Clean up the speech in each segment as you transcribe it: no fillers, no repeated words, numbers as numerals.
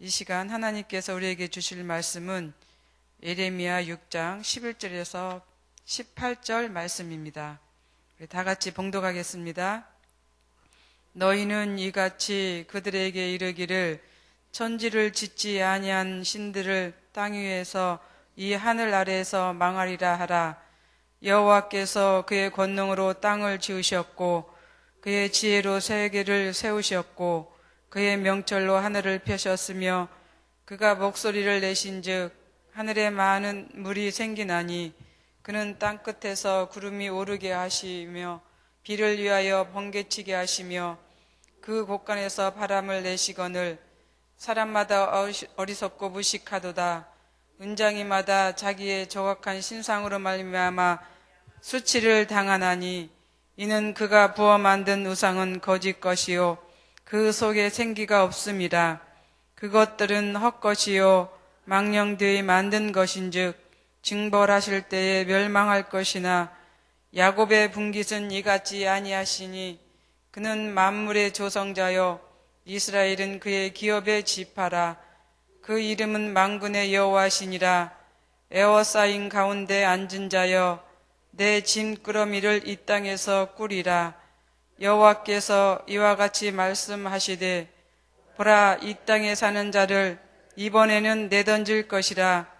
이 시간 하나님께서 우리에게 주실 말씀은 예레미야 6장 11절에서 18절 말씀입니다. 다 같이 봉독하겠습니다. 너희는 이같이 그들에게 이르기를 천지를 짓지 아니한 신들을 땅 위에서 이 하늘 아래에서 망하리라 하라. 여호와께서 그의 권능으로 땅을 지으셨고 그의 지혜로 세계를 세우셨고 그의 명철로 하늘을 펴셨으며 그가 목소리를 내신즉 하늘에 많은 물이 생기나니 그는 땅 끝에서 구름이 오르게 하시며 비를 위하여 번개치게 하시며 그 곳간에서 바람을 내시거늘 사람마다 어리석고 무식하도다. 은장이마다 자기의 정확한 신상으로 말미암아 수치를 당하나니 이는 그가 부어 만든 우상은 거짓 것이요 그 속에 생기가 없음이라. 그것들은 헛것이요 망령되이 만든 것인즉 징벌하실 때에 멸망할 것이나 야곱의 분깃은 이같이 아니하시니 그는 만물의 조성자요 이스라엘은 그의 기업의 지파라. 그 이름은 만군의 여호와시니라. 에워싸인 가운데 앉은 자여 내 짐꾸러미를 이 땅에서 꾸리라. 여호와께서 이와 같이 말씀하시되 보라 이 땅에 사는 자를 이번에는 내던질 것이라.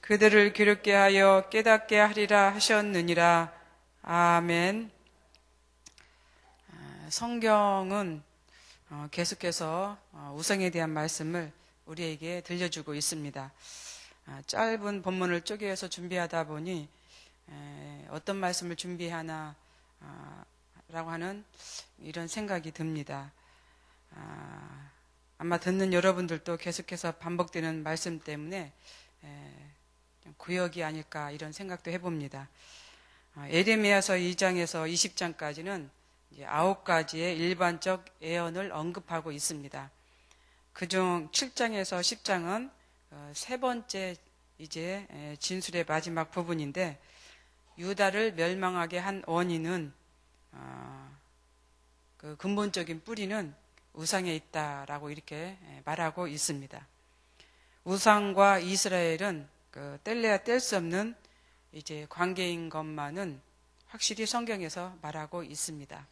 그들을 기르게 하여 깨닫게 하리라 하셨느니라. 아멘. 성경은 계속해서 우상에 대한 말씀을 우리에게 들려주고 있습니다. 짧은 본문을 쪼개서 준비하다 보니 어떤 말씀을 준비하나 라고 하는 이런 생각이 듭니다. 아마 듣는 여러분들도 계속해서 반복되는 말씀 때문에 구역이 아닐까 이런 생각도 해봅니다. 예레미야서 2장에서 20장까지는 이제 9가지의 일반적 예언을 언급하고 있습니다. 그중 7장에서 10장은 세 번째 이제 진술의 마지막 부분인데 유다를 멸망하게 한 원인은 그 근본적인 뿌리는 우상에 있다라고 이렇게 말하고 있습니다. 우상과 이스라엘은 뗄래야 뗄 수 없는 이제 관계인 것만은 확실히 성경에서 말하고 있습니다.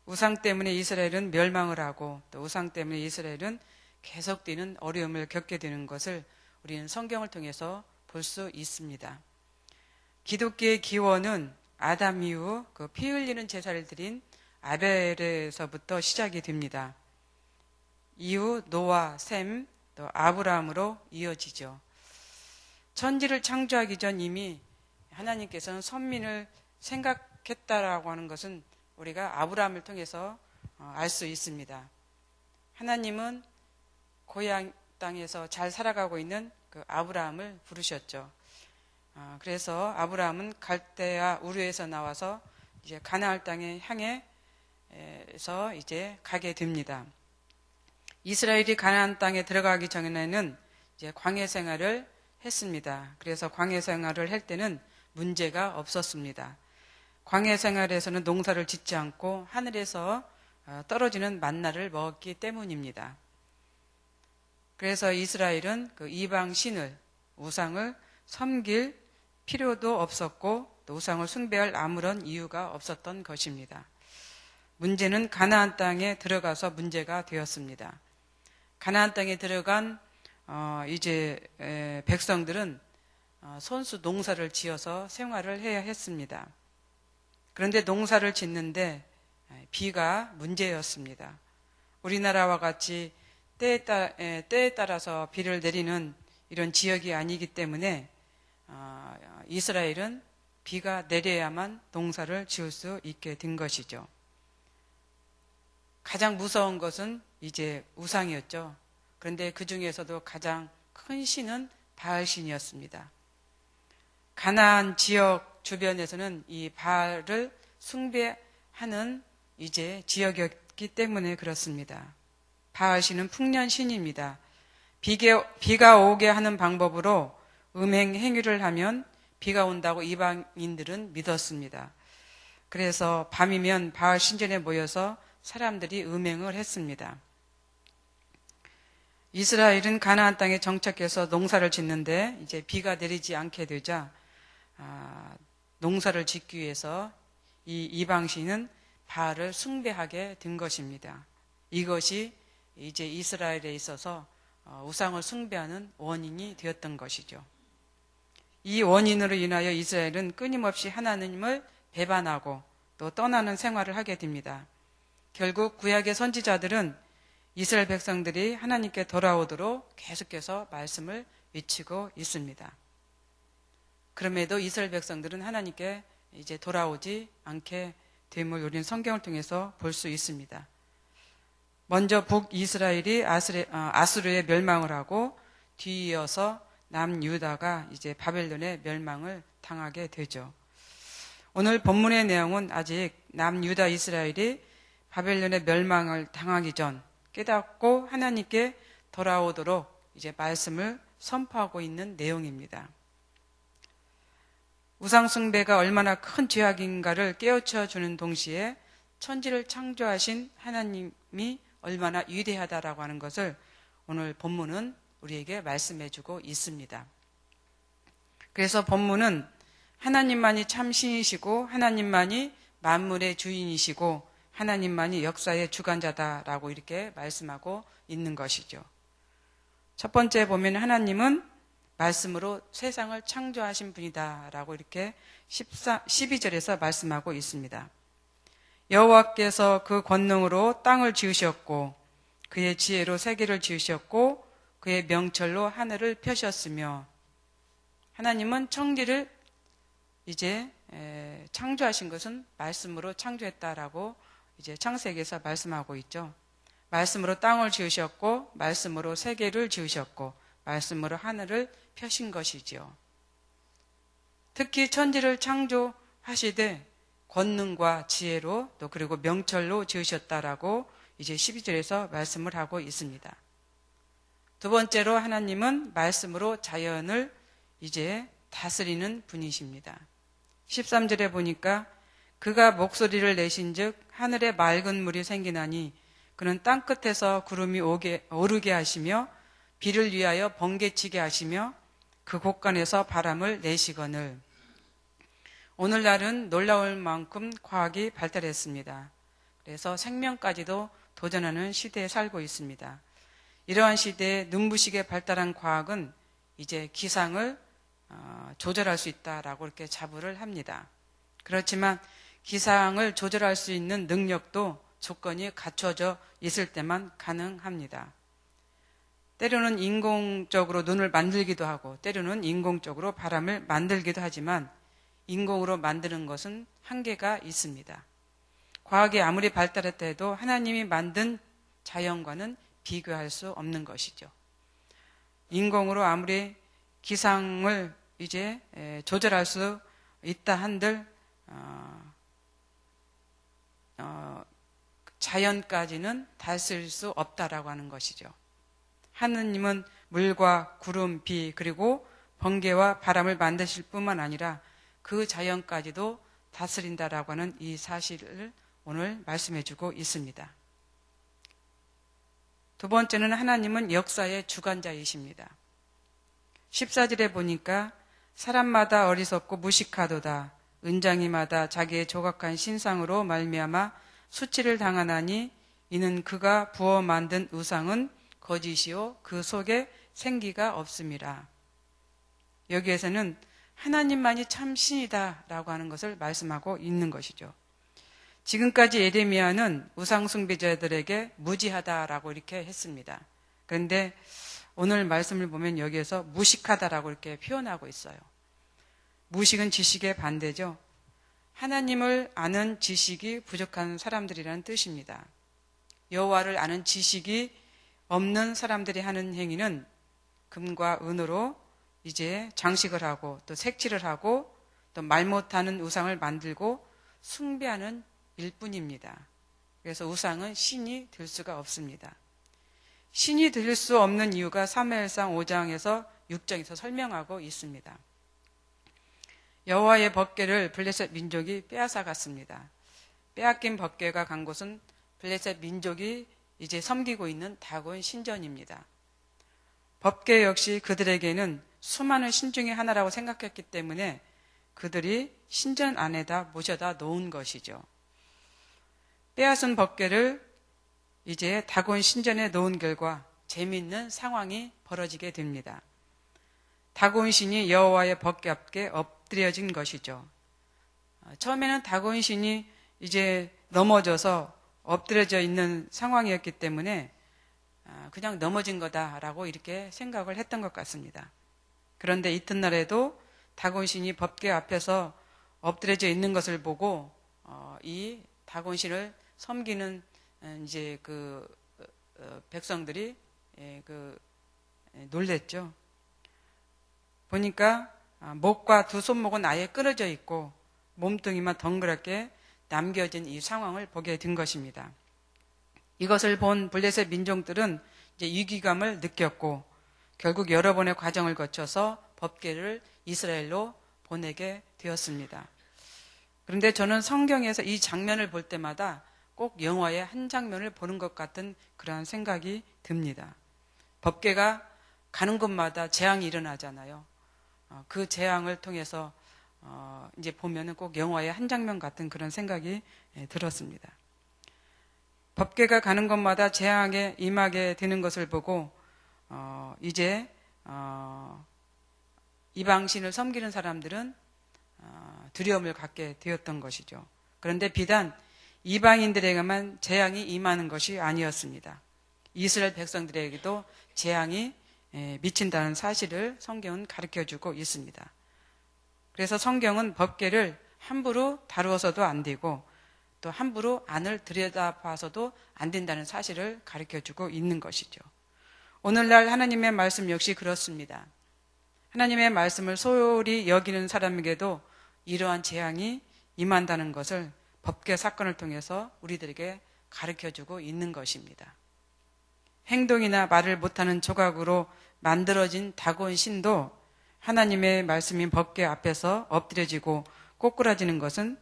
우상 때문에 이스라엘은 멸망을 하고 또 우상 때문에 이스라엘은 계속되는 어려움을 겪게 되는 것을 우리는 성경을 통해서 볼 수 있습니다. 기독교의 기원은 아담 이후 그 피 흘리는 제사를 드린 아벨에서부터 시작이 됩니다. 이후 노아, 셈, 또 아브라함으로 이어지죠. 천지를 창조하기 전 이미 하나님께서는 선민을 생각했다라고 하는 것은 우리가 아브라함을 통해서 알 수 있습니다. 하나님은 고향 땅에서 잘 살아가고 있는 그 아브라함을 부르셨죠. 그래서 아브라함은 갈대아 우르에서 나와서 이제 가나안 땅에 향해서 이제 가게 됩니다. 이스라엘이 가나안 땅에 들어가기 전에는 이제 광야 생활을 했습니다. 그래서 광야 생활을 할 때는 문제가 없었습니다. 광야 생활에서는 농사를 짓지 않고 하늘에서 떨어지는 만나를 먹었기 때문입니다. 그래서 이스라엘은 그 이방 신을 우상을 섬길 필요도 없었고 또 우상을 숭배할 아무런 이유가 없었던 것입니다. 문제는 가나안 땅에 들어가서 문제가 되었습니다. 가나안 땅에 들어간 이제 백성들은 손수 농사를 지어서 생활을 해야 했습니다. 그런데 농사를 짓는데 비가 문제였습니다. 우리나라와 같이 때에 따라서 비를 내리는 이런 지역이 아니기 때문에 이스라엘은 비가 내려야만 농사를 지을 수 있게 된 것이죠. 가장 무서운 것은 이제 우상이었죠. 그런데 그 중에서도 가장 큰 신은 바알신이었습니다. 가나안 지역 주변에서는 이 바알을 숭배하는 이제 지역이었기 때문에 그렇습니다. 바알신은 풍년신입니다. 비가 오게 하는 방법으로 음행 행위를 하면 비가 온다고 이방인들은 믿었습니다. 그래서 밤이면 바알 신전에 모여서 사람들이 음행을 했습니다. 이스라엘은 가나안 땅에 정착해서 농사를 짓는데 이제 비가 내리지 않게 되자 농사를 짓기 위해서 이 이방신은 바알을 숭배하게 된 것입니다. 이것이 이제 이스라엘에 있어서 우상을 숭배하는 원인이 되었던 것이죠. 이 원인으로 인하여 이스라엘은 끊임없이 하나님을 배반하고 또 떠나는 생활을 하게 됩니다. 결국 구약의 선지자들은 이스라엘 백성들이 하나님께 돌아오도록 계속해서 말씀을 외치고 있습니다. 그럼에도 이스라엘 백성들은 하나님께 이제 돌아오지 않게 됨을 우리는 성경을 통해서 볼 수 있습니다. 먼저 북이스라엘이 아수르의 멸망을 하고 뒤이어서 남유다가 이제 바벨론의 멸망을 당하게 되죠. 오늘 본문의 내용은 아직 남유다 이스라엘이 바벨론의 멸망을 당하기 전 깨닫고 하나님께 돌아오도록 이제 말씀을 선포하고 있는 내용입니다. 우상숭배가 얼마나 큰 죄악인가를 깨우쳐 주는 동시에 천지를 창조하신 하나님이 얼마나 위대하다라고 하는 것을 오늘 본문은 우리에게 말씀해 주고 있습니다. 그래서 본문은 하나님만이 참 신이시고 하나님만이 만물의 주인이시고 하나님만이 역사의 주관자다라고 이렇게 말씀하고 있는 것이죠. 첫 번째 보면 하나님은 말씀으로 세상을 창조하신 분이다라고 이렇게 12절에서 말씀하고 있습니다. 여호와께서 그 권능으로 땅을 지으셨고 그의 지혜로 세계를 지으셨고 그의 명철로 하늘을 펴셨으며 하나님은 천지를 이제 창조하신 것은 말씀으로 창조했다라고 이제 창세기에서 말씀하고 있죠. 말씀으로 땅을 지으셨고 말씀으로 세계를 지으셨고 말씀으로 하늘을 펴신 것이지요. 특히 천지를 창조하시되 권능과 지혜로 또 그리고 명철로 지으셨다라고 이제 12절에서 말씀을 하고 있습니다. 두 번째로 하나님은 말씀으로 자연을 이제 다스리는 분이십니다. 13절에 보니까 그가 목소리를 내신즉 하늘에 맑은 물이 생기나니 그는 땅끝에서 구름이 오르게 하시며 비를 위하여 번개치게 하시며 그 곳간에서 바람을 내시거늘. 오늘날은 놀라울 만큼 과학이 발달했습니다. 그래서 생명까지도 도전하는 시대에 살고 있습니다. 이러한 시대에 눈부시게 발달한 과학은 이제 기상을 조절할 수 있다라고 이렇게 자부를 합니다. 그렇지만 기상을 조절할 수 있는 능력도 조건이 갖춰져 있을 때만 가능합니다. 때로는 인공적으로 눈을 만들기도 하고 때로는 인공적으로 바람을 만들기도 하지만 인공으로 만드는 것은 한계가 있습니다. 과학이 아무리 발달했다 해도 하나님이 만든 자연과는 비교할 수 없는 것이죠. 인공으로 아무리 기상을 이제 조절할 수 있다 한들 자연까지는 다스릴 수 없다라고 하는 것이죠. 하느님은 물과 구름, 비 그리고 번개와 바람을 만드실 뿐만 아니라 그 자연까지도 다스린다라고 하는 이 사실을 오늘 말씀해 주고 있습니다. 두 번째는 하나님은 역사의 주관자이십니다. 14절에 보니까 사람마다 어리석고 무식하도다. 은장이마다 자기의 조각한 신상으로 말미암아 수치를 당하나니 이는 그가 부어 만든 우상은 거짓이요 그 속에 생기가 없음이라. 여기에서는 하나님만이 참 신이다라고 하는 것을 말씀하고 있는 것이죠. 지금까지 예레미야는 우상 숭배자들에게 무지하다라고 이렇게 했습니다. 그런데 오늘 말씀을 보면 여기에서 무식하다라고 이렇게 표현하고 있어요. 무식은 지식의 반대죠. 하나님을 아는 지식이 부족한 사람들이라는 뜻입니다. 여호와를 아는 지식이 없는 사람들이 하는 행위는 금과 은으로 이제 장식을 하고 또 색칠을 하고 또 말 못하는 우상을 만들고 숭배하는 일뿐입니다. 그래서 우상은 신이 될 수가 없습니다. 신이 될 수 없는 이유가 사무엘상 5장에서 6장에서 설명하고 있습니다. 여호와의 법궤를 블레셋 민족이 빼앗아갔습니다. 빼앗긴 법궤가 간 곳은 블레셋 민족이 이제 섬기고 있는 다곤 신전입니다. 법궤 역시 그들에게는 수많은 신 중에 하나라고 생각했기 때문에 그들이 신전 안에다 모셔다 놓은 것이죠. 빼앗은 법궤를 이제 다곤 신전에 놓은 결과 재미있는 상황이 벌어지게 됩니다. 다곤 신이 여호와의 법궤 앞에 엎드려진 것이죠. 처음에는 다곤 신이 이제 넘어져서 엎드려져 있는 상황이었기 때문에 그냥 넘어진 거다라고 이렇게 생각을 했던 것 같습니다. 그런데 이튿날에도 다곤 신이 법궤 앞에서 엎드려져 있는 것을 보고 이 다곤 신을 섬기는 이제 백성들이 놀랬죠. 보니까 목과 두 손목은 아예 끊어져 있고 몸뚱이만 덩그랗게 남겨진 이 상황을 보게 된 것입니다. 이것을 본 블레셋 민족들은 이제 위기감을 느꼈고 결국 여러 번의 과정을 거쳐서 법궤를 이스라엘로 보내게 되었습니다. 그런데 저는 성경에서 이 장면을 볼 때마다 꼭 영화의 한 장면을 보는 것 같은 그러한 생각이 듭니다. 법궤가 가는 곳마다 재앙이 일어나잖아요. 그 재앙을 통해서 이제 보면은 꼭 영화의 한 장면 같은 그런 생각이 들었습니다. 법궤가 가는 곳마다 재앙에 임하게 되는 것을 보고 이제 이방신을 섬기는 사람들은 두려움을 갖게 되었던 것이죠. 그런데 비단 이방인들에게만 재앙이 임하는 것이 아니었습니다. 이스라엘 백성들에게도 재앙이 미친다는 사실을 성경은 가르쳐주고 있습니다. 그래서 성경은 법궤를 함부로 다루어서도 안 되고 또 함부로 안을 들여다봐서도 안 된다는 사실을 가르쳐주고 있는 것이죠. 오늘날 하나님의 말씀 역시 그렇습니다. 하나님의 말씀을 소홀히 여기는 사람에게도 이러한 재앙이 임한다는 것을 법궤 사건을 통해서 우리들에게 가르쳐주고 있는 것입니다. 행동이나 말을 못하는 조각으로 만들어진 다곤 신도 하나님의 말씀인 법궤 앞에서 엎드려지고 꼬꾸라지는 것은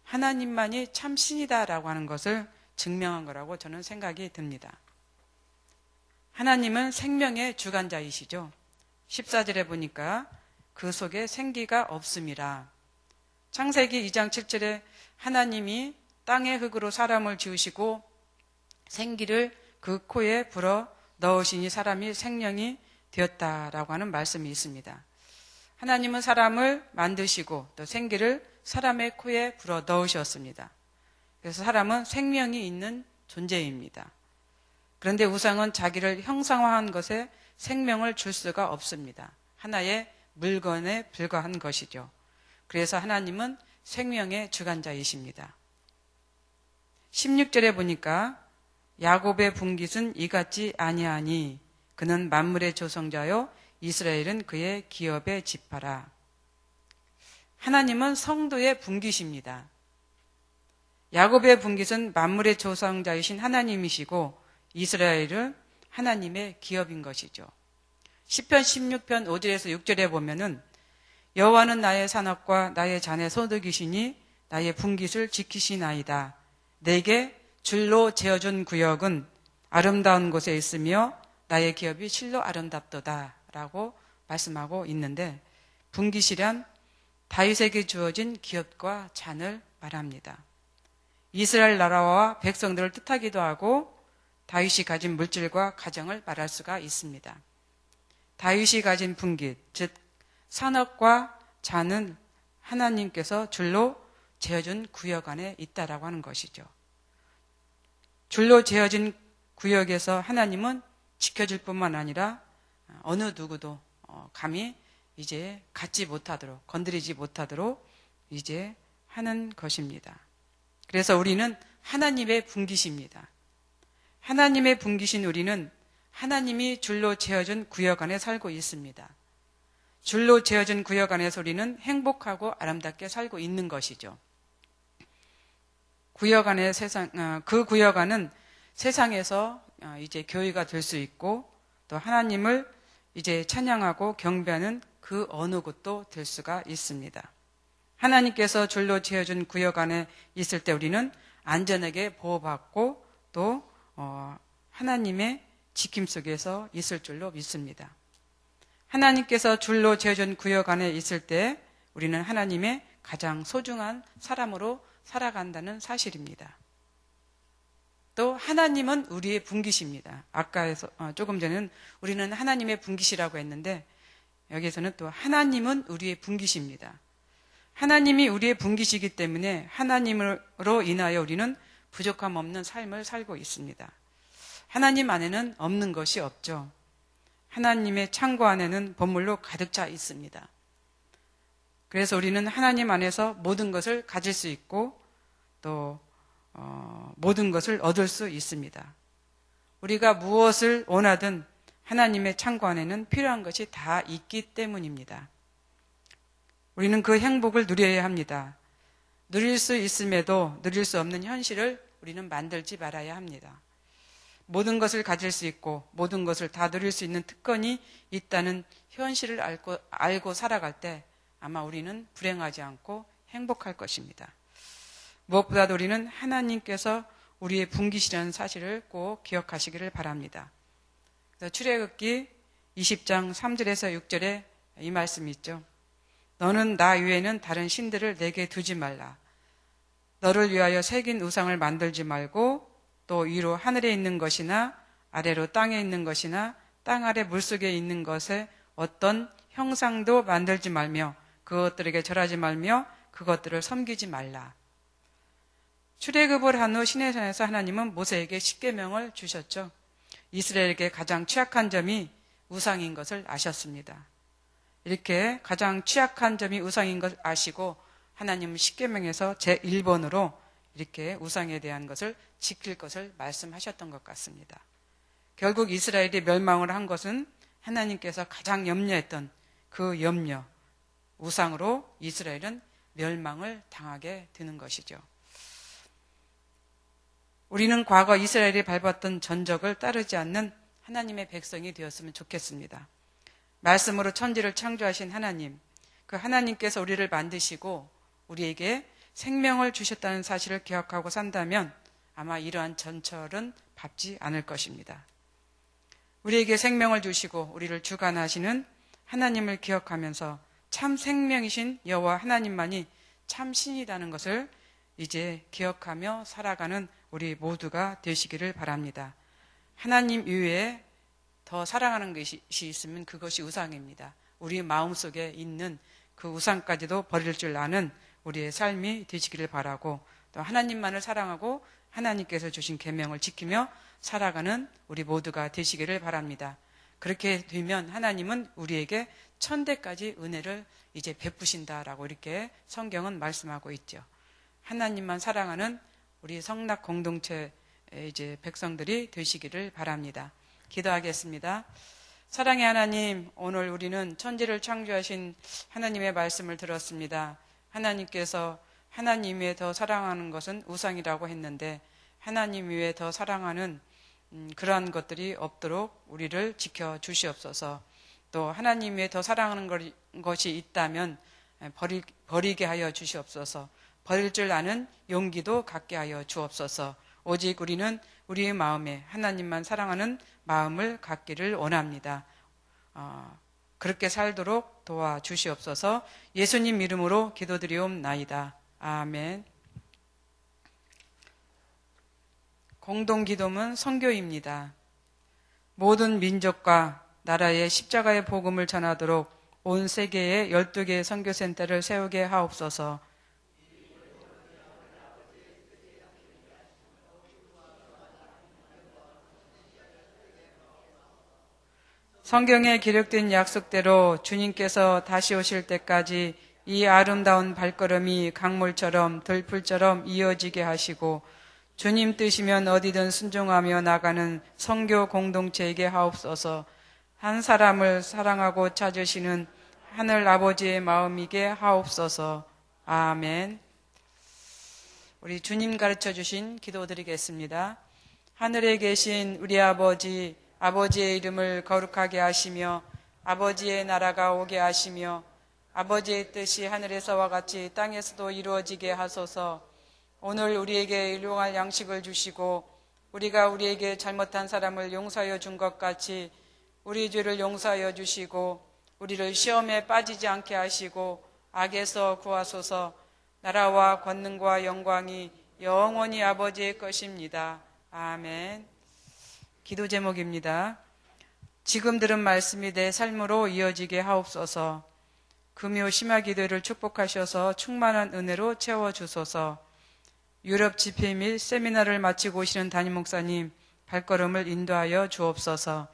하나님만이 참 신이다라고 하는 것을 증명한 거라고 저는 생각이 듭니다. 하나님은 생명의 주관자이시죠. 14절에 보니까 그 속에 생기가 없음이라. 창세기 2장 7절에 하나님이 땅의 흙으로 사람을 지으시고 생기를 그 코에 불어 넣으시니 사람이 생명이 되었다라고 하는 말씀이 있습니다. 하나님은 사람을 만드시고 또 생기를 사람의 코에 불어 넣으셨습니다. 그래서 사람은 생명이 있는 존재입니다. 그런데 우상은 자기를 형상화한 것에 생명을 줄 수가 없습니다. 하나의 물건에 불과한 것이죠. 그래서 하나님은 생명의 주관자이십니다. 16절에 보니까 야곱의 분깃은 이같지 아니하니 그는 만물의 조성자요 이스라엘은 그의 기업의 지파라. 하나님은 성도의 분깃입니다. 야곱의 분깃은 만물의 조성자이신 하나님이시고 이스라엘은 하나님의 기업인 것이죠. 시편 16편 5절에서 6절에 보면은 여호와는 나의 산업과 나의 잔의 소득이시니 나의 분깃을 지키시나이다. 내게 줄로 재어준 구역은 아름다운 곳에 있으며 나의 기업이 실로 아름답도다 라고 말씀하고 있는데 분깃이란 다윗에게 주어진 기업과 잔을 말합니다. 이스라엘 나라와 백성들을 뜻하기도 하고 다윗이 가진 물질과 가정을 말할 수가 있습니다. 다윗이 가진 분깃, 즉 산업과 잔은 하나님께서 줄로 재어준 구역 안에 있다라고 하는 것이죠. 줄로 재어진 구역에서 하나님은 지켜줄 뿐만 아니라 어느 누구도 감히 이제 갖지 못하도록, 건드리지 못하도록 이제 하는 것입니다. 그래서 우리는 하나님의 분깃입니다. 하나님의 분깃인 우리는 하나님이 줄로 재어준 구역 안에 살고 있습니다. 줄로 재어진 구역 안에서 우리는 행복하고 아름답게 살고 있는 것이죠. 그 구역 안은 세상에서 이제 교회가 될 수 있고 또 하나님을 이제 찬양하고 경배하는 그 어느 곳도 될 수가 있습니다. 하나님께서 줄로 지어준 구역 안에 있을 때 우리는 안전하게 보호받고 또 하나님의 지킴 속에서 있을 줄로 믿습니다. 하나님께서 줄로 재어준 구역 안에 있을 때 우리는 하나님의 가장 소중한 사람으로 살아간다는 사실입니다. 또 하나님은 우리의 분기시입니다. 아까에서 조금 전에는 우리는 하나님의 분기시라고 했는데 여기에서는 또 하나님은 우리의 분기시입니다. 하나님이 우리의 분기시이기 때문에 하나님으로 인하여 우리는 부족함 없는 삶을 살고 있습니다. 하나님 안에는 없는 것이 없죠. 하나님의 창고 안에는 보물로 가득 차 있습니다. 그래서 우리는 하나님 안에서 모든 것을 가질 수 있고 또 모든 것을 얻을 수 있습니다. 우리가 무엇을 원하든 하나님의 창고 안에는 필요한 것이 다 있기 때문입니다. 우리는 그 행복을 누려야 합니다. 누릴 수 있음에도 누릴 수 없는 현실을 우리는 만들지 말아야 합니다. 모든 것을 가질 수 있고 모든 것을 다 누릴 수 있는 특권이 있다는 현실을 알고 살아갈 때 아마 우리는 불행하지 않고 행복할 것입니다. 무엇보다도 우리는 하나님께서 우리의 분기시라는 사실을 꼭 기억하시기를 바랍니다. 그래서 출애굽기 20장 3절에서 6절에 이 말씀이 있죠. 너는 나 외에는 다른 신들을 내게 두지 말라. 너를 위하여 새긴 우상을 만들지 말고 또 위로 하늘에 있는 것이나 아래로 땅에 있는 것이나 땅 아래 물속에 있는 것에 어떤 형상도 만들지 말며 그것들에게 절하지 말며 그것들을 섬기지 말라. 출애굽을 한 후 시내산에서 하나님은 모세에게 십계명을 주셨죠. 이스라엘에게 가장 취약한 점이 우상인 것을 아셨습니다. 이렇게 가장 취약한 점이 우상인 것을 아시고 하나님은 십계명에서 제1번으로 이렇게 우상에 대한 것을 지킬 것을 말씀하셨던 것 같습니다. 결국 이스라엘이 멸망을 한 것은 하나님께서 가장 염려했던 그 염려, 우상으로 이스라엘은 멸망을 당하게 되는 것이죠. 우리는 과거 이스라엘이 밟았던 전적을 따르지 않는 하나님의 백성이 되었으면 좋겠습니다. 말씀으로 천지를 창조하신 하나님, 그 하나님께서 우리를 만드시고 우리에게 생명을 주셨다는 사실을 기억하고 산다면 아마 이러한 전철은 밟지 않을 것입니다. 우리에게 생명을 주시고 우리를 주관하시는 하나님을 기억하면서 참 생명이신 여호와 하나님만이 참 신이라는 것을 이제 기억하며 살아가는 우리 모두가 되시기를 바랍니다. 하나님 이외에 더 사랑하는 것이 있으면 그것이 우상입니다. 우리 마음속에 있는 그 우상까지도 버릴 줄 아는 우리의 삶이 되시기를 바라고 또 하나님만을 사랑하고 하나님께서 주신 계명을 지키며 살아가는 우리 모두가 되시기를 바랍니다. 그렇게 되면 하나님은 우리에게 천대까지 은혜를 이제 베푸신다라고 이렇게 성경은 말씀하고 있죠. 하나님만 사랑하는 우리 성락 공동체 이제 백성들이 되시기를 바랍니다. 기도하겠습니다. 사랑의 하나님, 오늘 우리는 천지를 창조하신 하나님의 말씀을 들었습니다. 하나님께서 하나님 외에 더 사랑하는 것은 우상이라고 했는데 하나님 외에 더 사랑하는 그러한 것들이 없도록 우리를 지켜주시옵소서. 또 하나님 외에 더 사랑하는 것이 있다면 버리게 하여 주시옵소서. 버릴 줄 아는 용기도 갖게 하여 주옵소서. 오직 우리는 우리의 마음에 하나님만 사랑하는 마음을 갖기를 원합니다. 그렇게 살도록 도와주시옵소서. 예수님 이름으로 기도드리옵나이다. 아멘. 공동기도문 선교입니다. 모든 민족과 나라의 십자가의 복음을 전하도록 온 세계에 12개의 선교센터를 세우게 하옵소서. 성경에 기록된 약속대로 주님께서 다시 오실 때까지 이 아름다운 발걸음이 강물처럼 들풀처럼 이어지게 하시고 주님 뜻이면 어디든 순종하며 나가는 선교 공동체에게 하옵소서. 한 사람을 사랑하고 찾으시는 하늘 아버지의 마음이게 하옵소서. 아멘. 우리 주님 가르쳐 주신 기도 드리겠습니다. 하늘에 계신 우리 아버지, 아버지의 이름을 거룩하게 하시며 아버지의 나라가 오게 하시며 아버지의 뜻이 하늘에서와 같이 땅에서도 이루어지게 하소서. 오늘 우리에게 일용할 양식을 주시고 우리가 우리에게 잘못한 사람을 용서하여 준 것 같이 우리 죄를 용서하여 주시고 우리를 시험에 빠지지 않게 하시고 악에서 구하소서. 나라와 권능과 영광이 영원히 아버지의 것입니다. 아멘. 기도 제목입니다. 지금 들은 말씀이 내 삶으로 이어지게 하옵소서. 금요 심야 기도를 축복하셔서 충만한 은혜로 채워주소서. 유럽 집회 및 세미나를 마치고 오시는 담임 목사님 발걸음을 인도하여 주옵소서.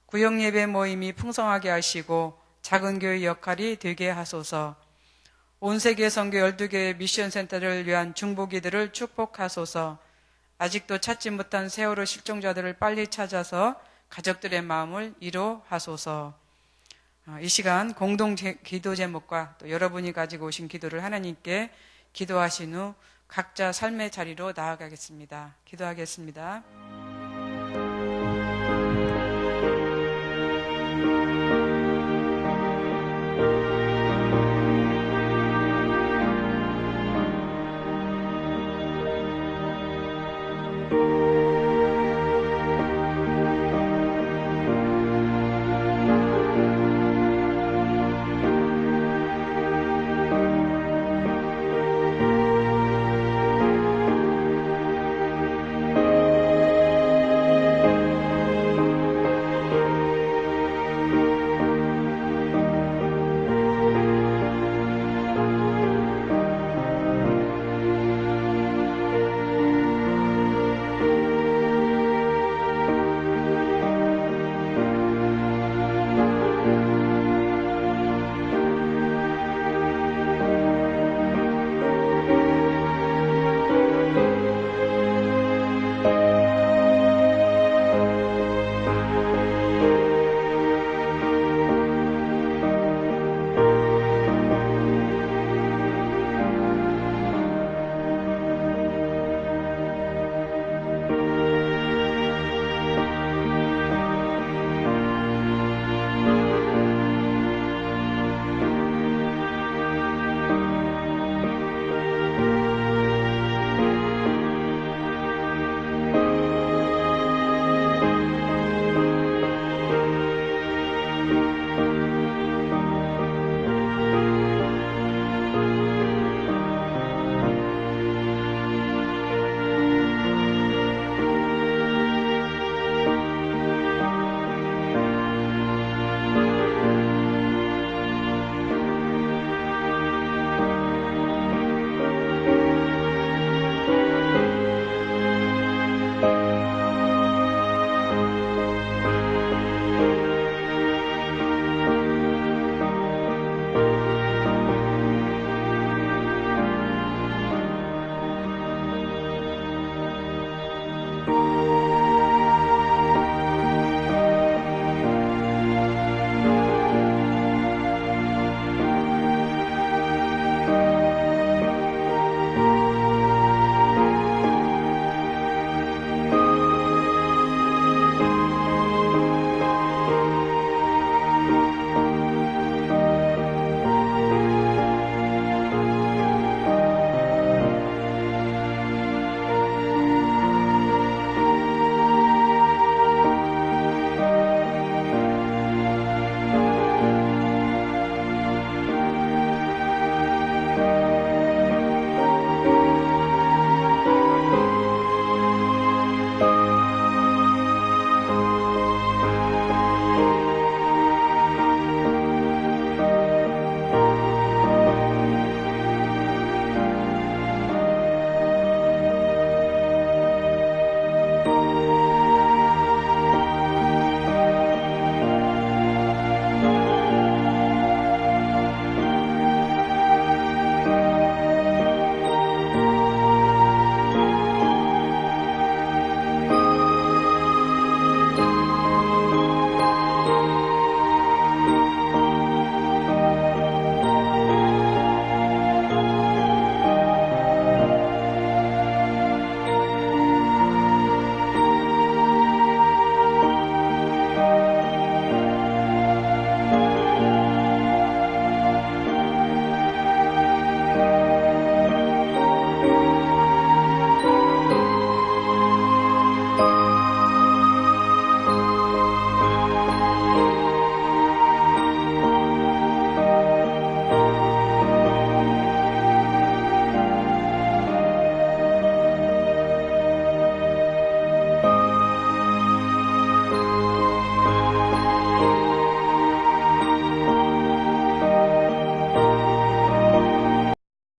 구역 예배 모임이 풍성하게 하시고 작은 교회 역할이 되게 하소서. 온 세계 선교 12개의 미션 센터를 위한 중보기들을 축복하소서. 아직도 찾지 못한 세월호 실종자들을 빨리 찾아서 가족들의 마음을 이루하소서. 이 시간 공동 기도 제목과 또 여러분이 가지고 오신 기도를 하나님께 기도하신 후 각자 삶의 자리로 나아가겠습니다. 기도하겠습니다.